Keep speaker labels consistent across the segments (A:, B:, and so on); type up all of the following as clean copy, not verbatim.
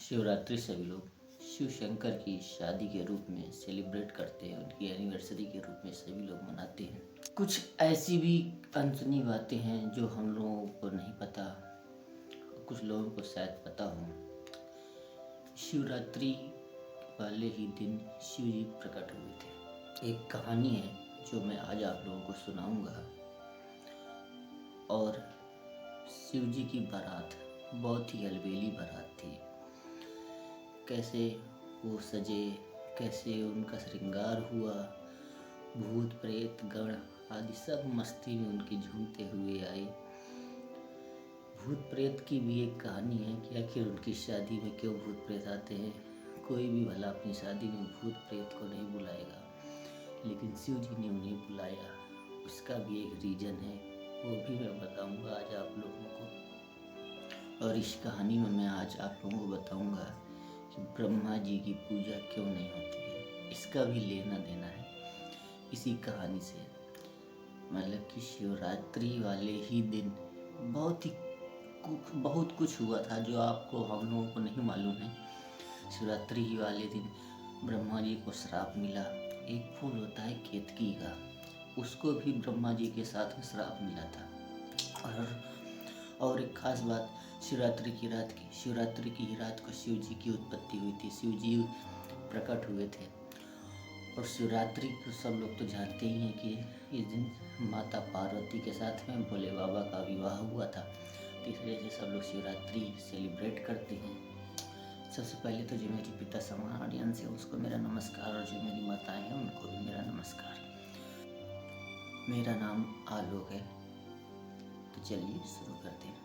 A: शिवरात्रि सभी लोग शिव शंकर की शादी के रूप में सेलिब्रेट करते हैं, उनकी एनिवर्सरी के रूप में सभी लोग मनाते हैं। कुछ ऐसी भी अनसुनी बातें हैं जो हम लोगों को नहीं पता, कुछ लोगों को शायद पता हो। शिवरात्रि वाले ही दिन शिव जी प्रकट हुए थे। एक कहानी है जो मैं आज आप लोगों को सुनाऊंगा। और शिव जी की बारात बहुत ही अलबेली बारात थी। कैसे वो सजे, कैसे उनका श्रृंगार हुआ, भूत प्रेत गण आदि सब मस्ती में उनकी झूमते हुए आए। भूत प्रेत की भी एक कहानी है कि आखिर उनकी शादी में क्यों भूत प्रेत आते हैं। कोई भी भला अपनी शादी में भूत प्रेत को नहीं बुलाएगा, लेकिन शिव जी ने उन्हें बुलाया। उसका भी एक रीज़न है, वो भी मैं बताऊंगा आज आप लोगों को। और इस कहानी में मैं आज आप लोगों को बताऊंगा कि ब्रह्मा जी की पूजा क्यों नहीं होती है। इसका भी लेना देना है इसी कहानी से। मतलब कि शिवरात्रि वाले ही दिन बहुत कुछ हुआ था जो आपको हम लोगों को नहीं मालूम है। शिवरात्रि ही वाले दिन ब्रह्मा जी को श्राप मिला। एक फूल होता है केतकी का, उसको भी ब्रह्मा जी के साथ में श्राप मिला था। और एक खास बात शिवरात्रि की रात को शिव जी की उत्पत्ति हुई थी। शिव जी प्रकट हुए थे। और शिवरात्रि को सब लोग तो जानते ही हैं कि इस दिन माता पार्वती के साथ में भोले बाबा का विवाह हुआ था। तो इस वजह से सब लोग शिवरात्रि सेलिब्रेट करते हैं। सबसे पहले तो जो मेरी पिता समान ऑडियंस है उसको मेरा नमस्कार, और जो मेरी माताएं हैं उनको भी मेरा नमस्कार। मेरा नाम आलोक है। तो चलिए शुरू करते हैं।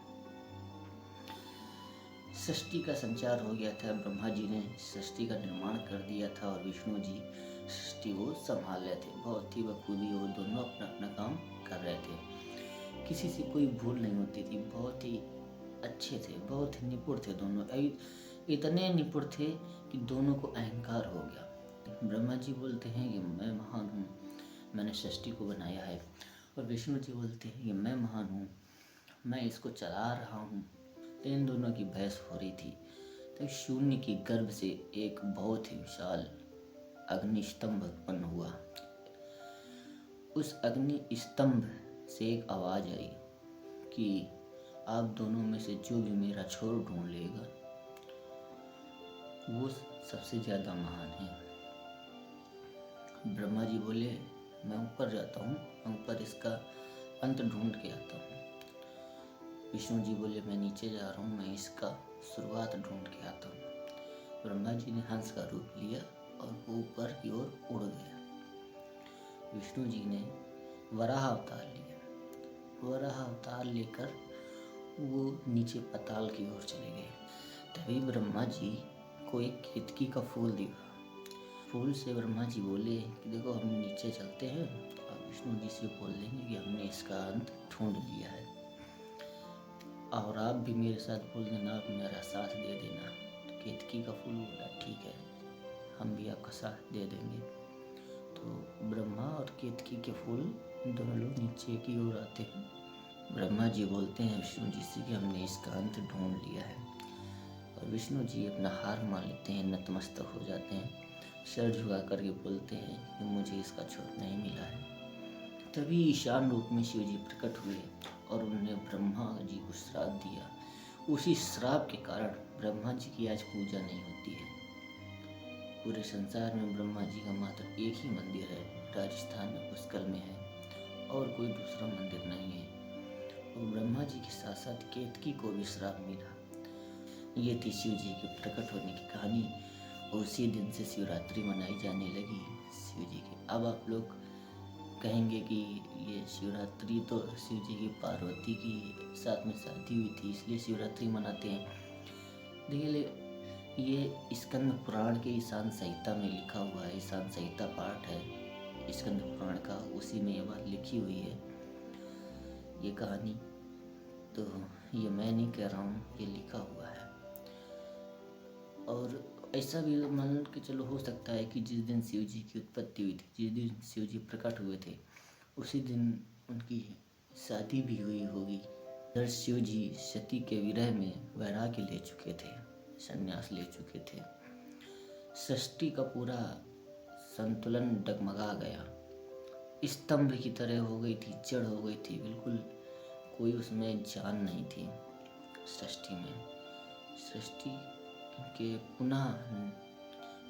A: सृष्टि का संचार हो गया था। ब्रह्मा जी ने सृष्टि का निर्माण कर दिया था और विष्णु जी सृष्टि को संभाल रहे थे। बहुत ही बखूबी वो दोनों अपना अपना काम कर रहे थे। किसी से कोई भूल नहीं होती थी। बहुत ही अच्छे थे, बहुत ही निपुण थे दोनों। इतने निपुण थे कि दोनों को अहंकार हो गया। ब्रह्मा जी बोलते हैं कि मैं महान हूँ, मैंने सृष्टि को बनाया है। और विष्णु जी बोलते हैं कि मैं महान हूँ, मैं इसको चला रहा हूँ। तो इन दोनों की बहस हो रही थी। तो शून्य की गर्भ से एक बहुत ही विशाल अग्नि स्तंभ उत्पन्न हुआ। उस अग्नि स्तंभ से एक आवाज आई कि आप दोनों में से जो भी मेरा छोर ढूंढ लेगा वो सबसे ज्यादा महान है। ब्रह्मा जी बोले मैं ऊपर जाता हूँ, मैं ऊपर इसका अंत ढूंढ के आता हूँ। विष्णु जी बोले मैं नीचे जा रहा हूँ, मैं इसका शुरुआत ढूंढ के आता हूँ। ब्रह्मा जी ने हंस का रूप लिया और वो ऊपर की ओर उड़ गया। विष्णु जी ने वराह अवतार लिया। वराह अवतार लेकर वो नीचे पाताल की ओर चले गए। तभी ब्रह्मा जी को एक केतकी का फूल दिखा। फूल से ब्रह्मा जी बोले कि देखो हम नीचे चलते हैं और विष्णु जी से बोल देंगे कि हमने इसका अंत ढूंढ लिया है, और आप भी मेरे साथ बोल देना, आप मेरा साथ दे देना। तो केतकी का फूल बोला ठीक है, हम भी आपका साथ दे देंगे। तो ब्रह्मा और केतकी के फूल दोनों लोग नीचे की ओर आते हैं। ब्रह्मा जी बोलते हैं विष्णु जी से कि हमने इसका अंत ढूंढ लिया है। और विष्णु जी अपना हार मान लेते हैं, नतमस्तक हो जाते हैं, सर झुका करके बोलते हैं कि मुझे इसका छोर नहीं मिला है। तभी ईशान रूप में शिव जी प्रकट हुए और उन्होंने ब्रह्मा जी को श्राप दिया। उसी श्राप के कारण ब्रह्मा जी की आज पूजा नहीं होती है। पूरे संसार में ब्रह्मा जी का मात्र एक ही मंदिर है, राजस्थान में पुष्कर में है, और कोई दूसरा मंदिर नहीं है। और ब्रह्मा जी के साथ साथ केतकी को भी श्राप मिला। ये थी शिव जी के प्रकट होने की कहानी। उसी दिन से शिवरात्रि मनाई जाने लगी शिव जी की। अब आप लोग कहेंगे कि ये शिवरात्रि तो शिव जी की पार्वती की साथ में शादी हुई थी इसलिए शिवरात्रि मनाते हैं। देखिए ये स्कंद पुराण के ईशान संहिता में लिखा हुआ है। ईशान संहिता पाठ है स्कंद पुराण का, उसी में ये बात लिखी हुई है, ये कहानी। तो ये मैं नहीं कह रहा हूँ, ये लिखा हुआ है। और ऐसा भी मान के चलो हो सकता है कि जिस दिन शिव जी की उत्पत्ति हुई थी, जिस दिन शिव जी प्रकट हुए थे, उसी दिन उनकी शादी भी हुई होगी। शिव जी सती के विरह में वैराग्य ले चुके थे। संन्यास ले चुके थे। सृष्टि का पूरा संतुलन डगमगा गया, स्तंभ की तरह हो गई थी, जड़ हो गई थी, बिल्कुल कोई उसमें जान नहीं थी सृष्टि में। सृष्टि के पुनः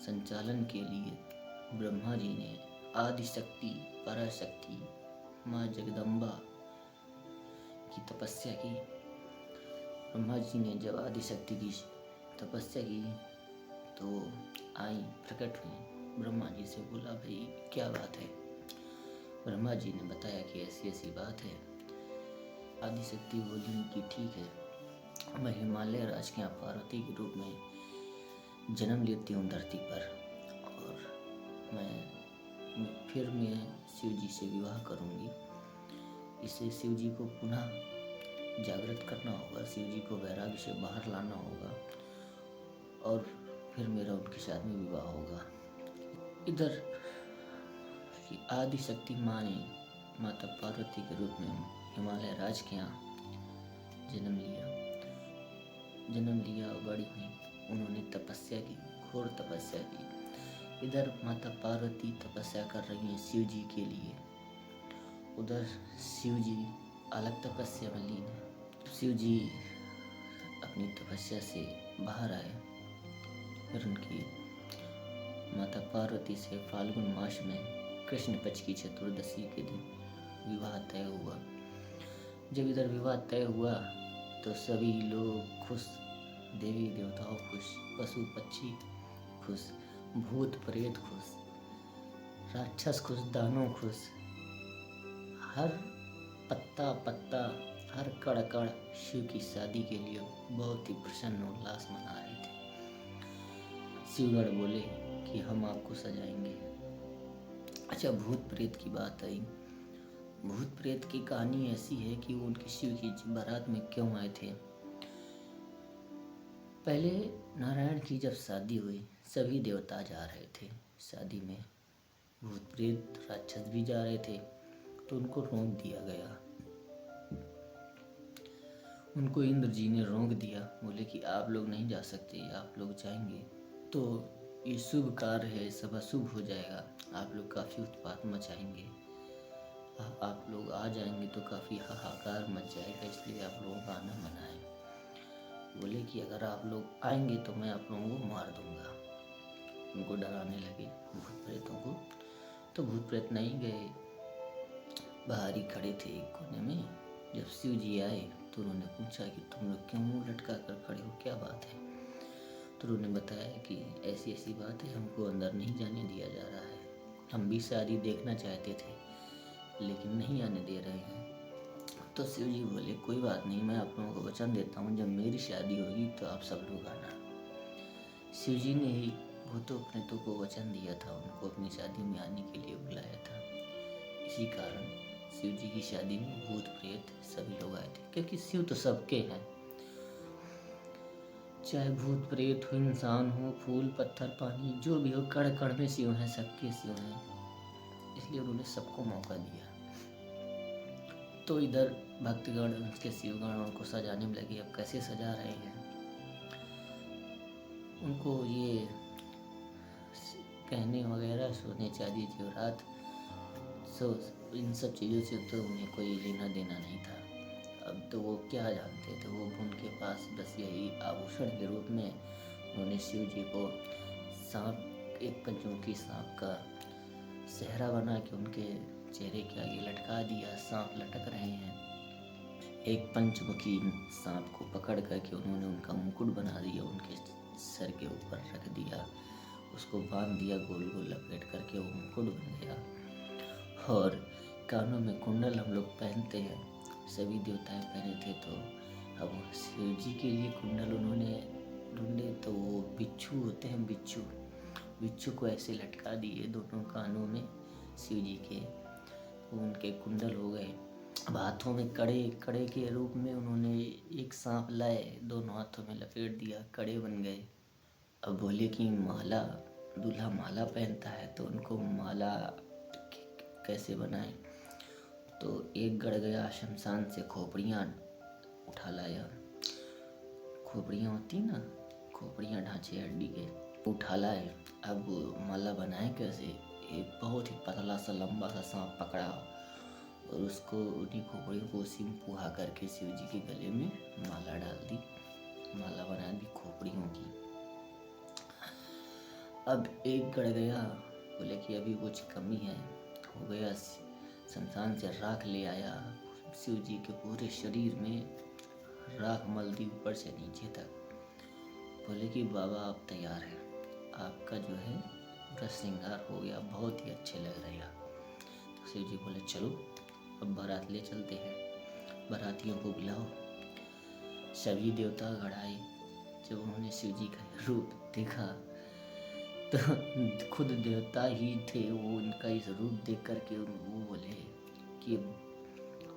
A: संचालन के लिए ब्रह्मा जी ने आदि शक्ति, पराशक्ति, माँ जगदम्बा की तपस्या की। ब्रह्मा जी ने जब आदि शक्ति की तपस्या की तो आई, प्रकट हुई, ब्रह्मा जी से बोला, भाई क्या बात है। ब्रह्मा जी ने बताया कि ऐसी ऐसी बात है। आदि शक्ति बोली कि ठीक है, मैं हिमालय राज के यहाँ पार्वती के रूप में जन्म लेती हूँ धरती पर, और मैं शिव जी से विवाह करूँगी। इसे शिव जी को पुनः जागृत करना होगा, शिव जी को वैराग्य से बाहर लाना होगा, और फिर मेरा उनके साथ में विवाह होगा। इधर आदि शक्ति माँ ने माता पार्वती के रूप में हिमालय राज के यहाँ जन्म लिया और बड़ी हुई। उन्होंने तपस्या की, घोर तपस्या की। इधर माता पार्वती तपस्या कर रही हैं शिव जी के लिए, उधर शिव जी अलग तपस्या में लीन है। शिव जी अपनी तपस्या से बाहर आए, फिर उनकी माता पार्वती से फाल्गुन मास में कृष्ण पक्ष की चतुर्दशी के दिन विवाह तय हुआ। जब इधर विवाह तय हुआ तो सभी लोग खुश, देवी देवताओं खुश, पशु पक्षी खुश, भूत प्रेत खुश, राक्षस खुश, दानव खुश। हर पत्ता पत्ता, हर कण कण शिव की शादी के लिए बहुत ही प्रसन्न उल्लास मना रहे थे। शिवगण बोले कि हम आपको सजाएंगे। अच्छा, भूत प्रेत की बात आई। भूत प्रेत की कहानी ऐसी है कि वो उनके शिव की बारात में क्यों आए थे। पहले नारायण की जब शादी हुई, सभी देवता जा रहे थे शादी में, भूत प्रेत राक्षस भी जा रहे थे, तो उनको रोक दिया गया। उनको इंद्र जी ने रोक दिया, बोले कि आप लोग नहीं जा सकते, आप लोग जाएंगे तो ये शुभ कार्य है, सब अशुभ हो जाएगा, आप लोग काफ़ी उत्पात मचाएंगे, आप लोग आ जाएंगे तो काफ़ी हाहाकार मच जाएगा, इसलिए आप लोगों का आना मना है। बोले कि अगर आप लोग आएंगे तो मैं आप लोगों को मार दूंगा। उनको डराने लगे भूत प्रेतों को। तो भूत प्रेत नहीं गए, बाहर ही खड़े थे एक कोने में। जब शिव जी आए तो उन्होंने पूछा कि तुम लोग क्यों मुँह लटका कर खड़े हो, क्या बात है। तो उन्होंने बताया कि ऐसी ऐसी बात है, हमको अंदर नहीं जाने दिया जा रहा है, हम भी शादी देखना चाहते थे लेकिन नहीं आने दे रहे हैं। तो शिव जी बोले कोई बात नहीं, मैं आप लोगों को वचन देता हूँ, जब मेरी शादी होगी तो आप सब लोग आना। शिव जी ने ही भूतों प्रेतों को वचन दिया था, उनको अपनी शादी में आने के लिए बुलाया था। इसी कारण शिव जी की शादी में भूत प्रेत सभी लोग आए थे, क्योंकि शिव तो सबके हैं, चाहे भूत प्रेत हो, इंसान हो, फूल पत्थर पानी जो भी हो, कण कण में शिव हैं, सबके शिव हैं, इसलिए उन्होंने सबको मौका दिया। तो इधर भक्तगण, उसके शिवगण उनको सजाने में लगे। अब कैसे सजा रहे हैं उनको, ये कहने वगैरह, सोने चांदी जेवरात, इन सब चीज़ों से तो उन्हें कोई लेना देना नहीं था। अब तो वो क्या जानते थे, वो उनके पास बस यही आभूषण के रूप में उन्होंने शिव जी को सांप, एक पंचमुखी सांप का सेहरा बना के उनके चेहरे के आगे लटका दिया। सांप लटक रहे हैं, एक पंचमुखी सांप को पकड़ करके उन्होंने उनका मुकुट बना दिया, उनके सर के ऊपर रख दिया, उसको बांध दिया, गोल गोल लपेट करके वो मुकुट बन गया। और कानों में कुंडल हम लोग पहनते हैं, सभी देवताएं पहने थे, तो अब शिव जी के लिए कुंडल उन्होंने ढूंढे, तो वो बिच्छू होते हैं, बिच्छू को ऐसे लटका दिए दोनों कानों में शिव जी के, उनके कुंडल हो गए। अब हाथों में कड़े के रूप में उन्होंने एक सांप लाए, दोनों हाथों में लपेट दिया, कड़े बन गए। अब बोले कि माला, दूल्हा माला पहनता है तो उनको माला कैसे बनाए, तो एक गड़ गया शमशान से खोपड़ियाँ उठा लाया। खोपड़ियाँ होती ना, खोपड़ियाँ ढांचे हड्डी के उठा लाए। अब माला बनाए कैसे? एक बहुत ही पतला सा लंबा सा सांप पकड़ा और उसको उन्हीं खोपड़ियों को उसी में पुहा करके शिव जी के गले में माला डाल दी, माला बना दी खोपड़ियों की। अब एक गड़ गया, बोले कि अभी कुछ कमी है, हो गया। शमशान से राख ले आया, शिव जी के पूरे शरीर में राख मल दी ऊपर से नीचे तक। बोले कि बाबा आप तैयार हैं, आपका जो है पूरा श्रृंगार हो गया, बहुत ही अच्छे लग रहे हैं। तो शिव जी बोले चलो अब बारात ले चलते हैं, बारातियों को बुलाओ। सभी देवता गण आए। जब उन्होंने शिव जी का रूप देखा तो खुद देवता ही थे वो, उनका इस रूप देख करके वो बोले कि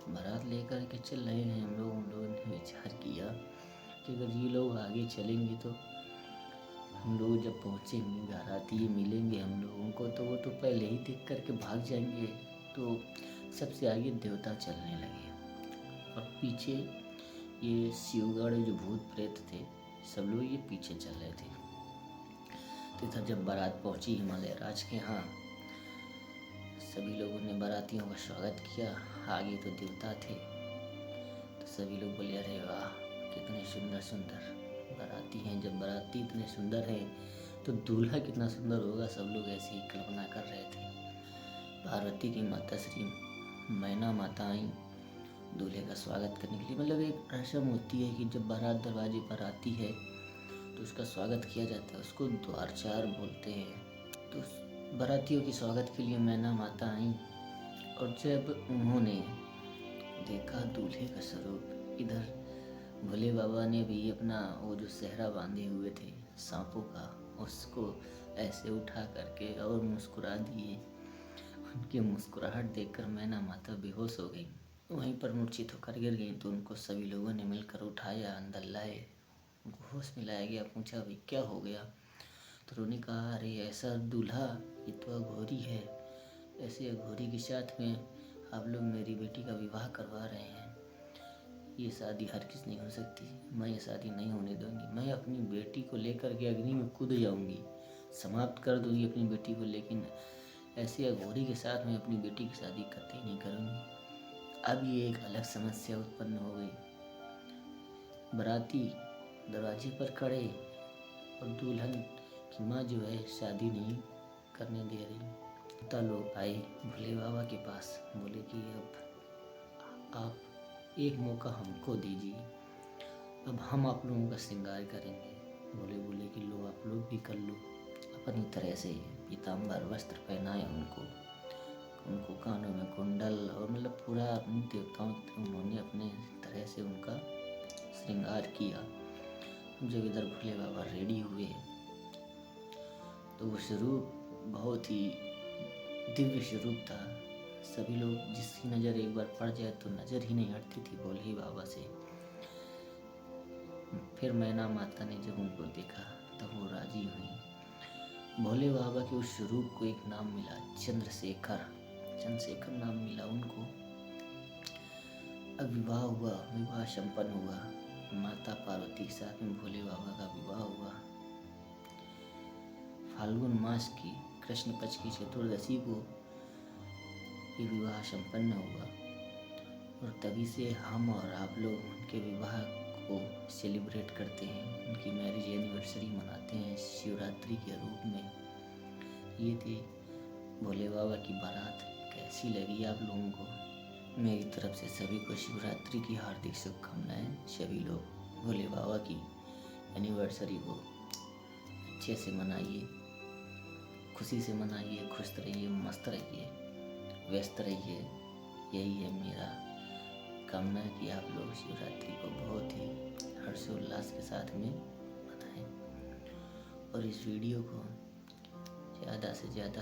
A: बारात लेकर के चल रहे हैं हम लोगों ने विचार किया कि अगर ये लोग आगे चलेंगे तो हम लोग जब पहुँचेंगे बाराती मिलेंगे हम लोगों को तो वो तो पहले ही देख करके भाग जाएंगे। तो सबसे आगे देवता चलने लगे और पीछे ये शिवगढ़ जो भूत प्रेत थे सब लोग ये पीछे चल रहे थे। तो इधर जब बारात पहुंची हिमालय राज के यहाँ, सभी लोगों ने बारातियों का स्वागत किया। आगे तो देवता थे, तो सभी लोग बोले अरे वाह कितने सुंदर सुंदर बाराती हैं। जब बाराती इतने सुंदर हैं तो दूल्हा कितना सुंदर होगा, सब लोग ऐसे ही कल्पना कर रहे थे। पार्वती की माता श्री मैना माता आई दूल्हे का स्वागत करने के लिए। मतलब एक रस्म होती है कि जब बारात दरवाजे पर आती है तो उसका स्वागत किया जाता है, उसको द्वारचार बोलते हैं। तो बारातियों के स्वागत के लिए मैना माता आई और जब उन्होंने देखा दूल्हे का स्वरूप, इधर भोले बाबा ने भी अपना वो जो सेहरा बांधे हुए थे सांपों का, उसको ऐसे उठा करके और मुस्कुरा दिए। उनकी मुस्कुराहट देखकर मैना माता बेहोश हो गई, वहीं पर मूर्छित होकर गिर गई। तो उनको सभी लोगों ने मिलकर उठाया, अंदर लाए, उनको होश में लाया गया। पूछा भाई क्या हो गया? तो उन्होंने कहा अरे ऐसा दूल्हा, ये तो अघोरी है, ऐसे अघोरी के साथ में आप लोग मेरी बेटी का विवाह करवा रहे हैं, ये शादी हरगिज़ नहीं हो सकती, मैं ये शादी नहीं होने दूंगी। मैं अपनी बेटी को लेकर के अग्नि में कूद जाऊंगी, समाप्त कर दूंगी अपनी बेटी को, लेकिन ऐसे अघोरी के साथ मैं अपनी बेटी की शादी कतई नहीं करूंगी। अब ये एक अलग समस्या उत्पन्न हो गई। बाराती दरवाजे पर खड़े और दुल्हन की माँ जो है शादी नहीं करने दे रही। देवता लोग आए भोले बाबा के पास, बोले कि अब आप एक मौका हमको दीजिए, अब हम आप लोगों का श्रृंगार करेंगे। बोले कि लो आप लोग भी कर लो। अपनी तरह से पीताम्बर वस्त्र पहनाए उनको कानों में कुंडल और मतलब पूरा अपने देवताओं उन्होंने अपने तरह से उनका श्रृंगार किया। जब इधर भोले बाबा रेडी हुए तो वो स्वरूप बहुत ही दिव्य स्वरूप था। सभी लोग जिसकी नज़र एक बार पड़ जाए तो नज़र ही नहीं हटती थी भोले बाबा से। फिर मैना माता ने जब उनको देखा तब वो राजी हुई। भोले बाबा के उस स्वरूप को एक नाम मिला, चंद्रशेखर नाम मिला उनको। अब विवाह हुआ, विवाह संपन्न हुआ, माता पार्वती के साथ में भोले बाबा का विवाह हुआ। फाल्गुन मास की कृष्ण पक्ष की चतुर्दशी को ये विवाह संपन्न हुआ और तभी से हम और आप लोग उनके विवाह को सेलिब्रेट करते हैं, उनकी मैरिज एनिवर्सरी मनाते हैं शिवरात्रि के रूप में। ये थी भोले बाबा की बारात। कैसी लगी आप लोगों को? मेरी तरफ से सभी को शिवरात्रि की हार्दिक शुभकामनाएं। सभी लोग भोले बाबा की एनिवर्सरी को अच्छे से मनाइए, खुशी से मनाइए, खुश रहिए, मस्त रहिए, व्यस्त रहिए। यही है मेरा कामना कि आप लोग शिवरात्रि को बहुत ही हर्षोल्लास के साथ में मनाएं और इस वीडियो को ज़्यादा से ज़्यादा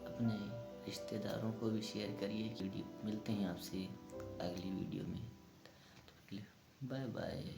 A: अपने रिश्तेदारों को भी शेयर करिए। मिलते हैं आपसे अगली वीडियो में, बाय बाय।